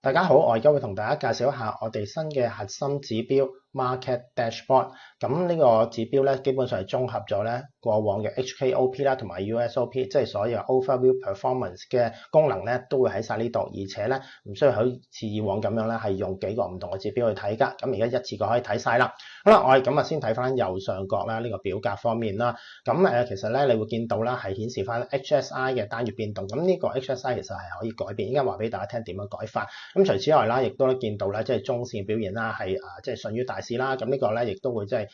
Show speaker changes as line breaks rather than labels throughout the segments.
大家好，我而家會同大家介紹一下我哋新嘅核心指標 Market Dashboard。咁呢個指標咧，基本上係綜合咗咧過往嘅 HKOP 啦，同埋 USOP，即係所有 Overview Performance 嘅功能咧，都會喺晒呢度。而且咧，唔需要好似以往咁樣咧，係用幾個唔同嘅指標去睇㗎。咁而家一次過可以睇晒啦。好啦，我哋咁啊先睇翻右上角啦，呢個表格方面啦。咁其實咧，你會見到啦，係顯示翻 HSI 嘅單月變動。咁呢個 HSI 其實係可以改變，依家話俾大家聽點樣改法。咁除此之外啦，亦都見到咧，即係中線表現啦，係即係順於大市啦。咁呢個咧，亦都會即係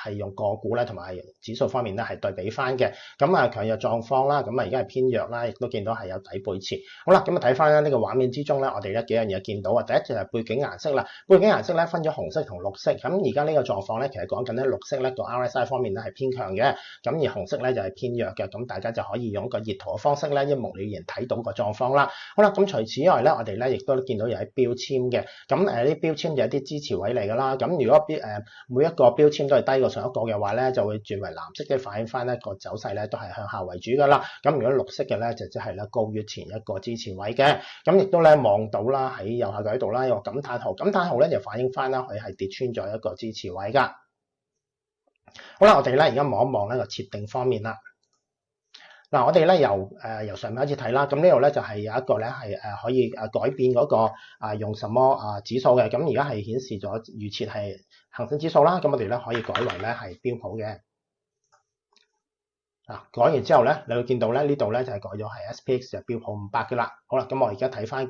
係用個股咧同埋指數方面咧係對比翻嘅。咁強弱狀況啦，咁而家係偏弱啦，亦都見到係有底背馳。好啦，咁睇翻咧呢個畫面之中咧，我哋咧幾樣嘢見到啊。第一就係背景顏色啦，背景顏色咧分咗紅色同綠色。咁而家呢個狀況咧，其實講緊咧綠色咧個 RSI 方面咧係偏強嘅，咁而紅色咧就係偏弱嘅。咁大家就可以用個熱圖嘅方式咧一目了然睇到個狀況啦。好啦，咁除此之外咧，我哋咧亦都見到有啲標籤嘅，咁啲標籤就係啲支持位嚟㗎啦。咁如果每一個標籤都係低過上一個嘅話咧，就會轉為藍色嘅，反映翻咧個走勢咧都係向下為主㗎啦。咁如果綠色嘅咧就即係咧高於前一個支持位嘅。咁亦都咧望到啦喺右下角度啦有個感嘆號，感嘆號咧就反映翻啦佢係跌穿咗一個支持位㗎。好啦，我哋咧而家望一望呢個設定方面啦。嗱，我哋咧由上面開始睇啦，咁呢度咧就係有一個咧係可以改變嗰個用什麼指數嘅，咁而家係顯示咗預設係恒生指數啦，咁我哋咧可以改為咧係標普嘅。改完之後咧，你會見到咧呢度咧就係改咗係 SPX 就標普500嘅啦。好啦，咁我而家睇翻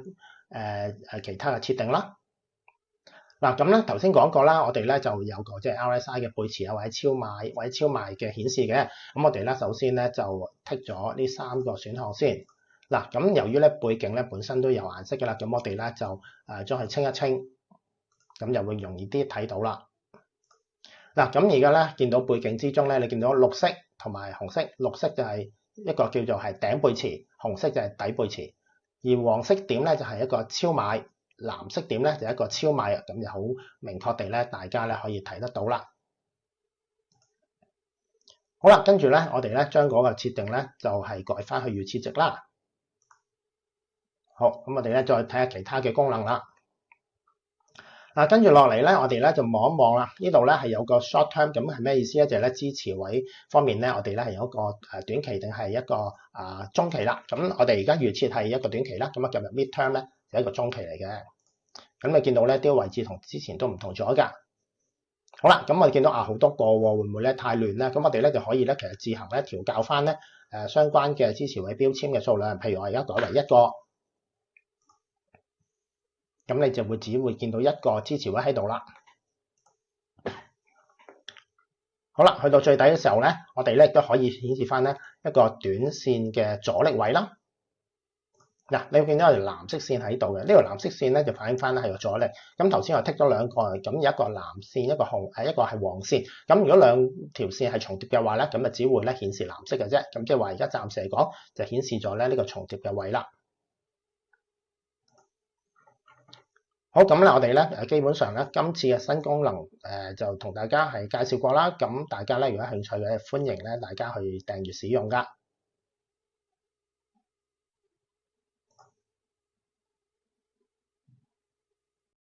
其他嘅設定啦。嗱，咁咧頭先講過啦，我哋咧就有個即係 RSI 嘅背馳啊，或者超買或者超賣嘅顯示嘅。咁我哋咧首先咧就剔咗呢3個選項先。嗱，咁由於咧背景咧本身都有顏色嘅啦，咁我哋咧就將佢清一清，咁就會容易啲睇到啦。嗱，咁而家咧見到背景之中咧，你見到綠色同埋紅色，綠色就係一個叫做係頂背馳，紅色就係底背馳，而黃色點咧就係一個超買。藍色點咧就一個超賣，咁就好明確地咧，大家咧可以睇得到啦。好啦，跟住咧，我哋咧將嗰個設定咧就係改翻去預設值啦。好，咁我哋咧再睇下其他嘅功能啦。嗱，跟住落嚟咧，我哋咧就望一望啦。呢度咧係有個 short term，咁係咩意思咧？就係咧支持位方面咧，我哋咧係有一個短期定係一個中期啦。咁我哋而家預設係一個短期啦，咁入 mid term 咧就一個中期嚟嘅。咁你見到咧啲位置同之前都唔同咗㗎。好啦，咁我哋見到好多個喎，會唔會咧太亂咧？咁我哋咧就可以咧其實自行咧調校翻咧相關嘅支持位標籤嘅數量。譬如我而家改為1個，咁你就只會見到一個支持位喺度啦。好啦，去到最底嘅時候咧，我哋咧亦都可以顯示翻咧一個短線嘅阻力位啦。嗱，你會見到有條藍色線喺度嘅，呢條藍色線咧就反映翻咧係個阻力。咁頭先我剔咗兩個，咁有一個藍線，一個係黃線。咁如果兩條線係重疊嘅話咧，咁就只會咧顯示藍色嘅啫。咁即係話而家暫時嚟講就顯示咗咧呢個重疊嘅位啦。好，咁咧我哋咧基本上咧今次嘅新功能就同大家係介紹過啦。咁大家咧如果有興趣嘅，歡迎咧大家去訂閱使用㗎。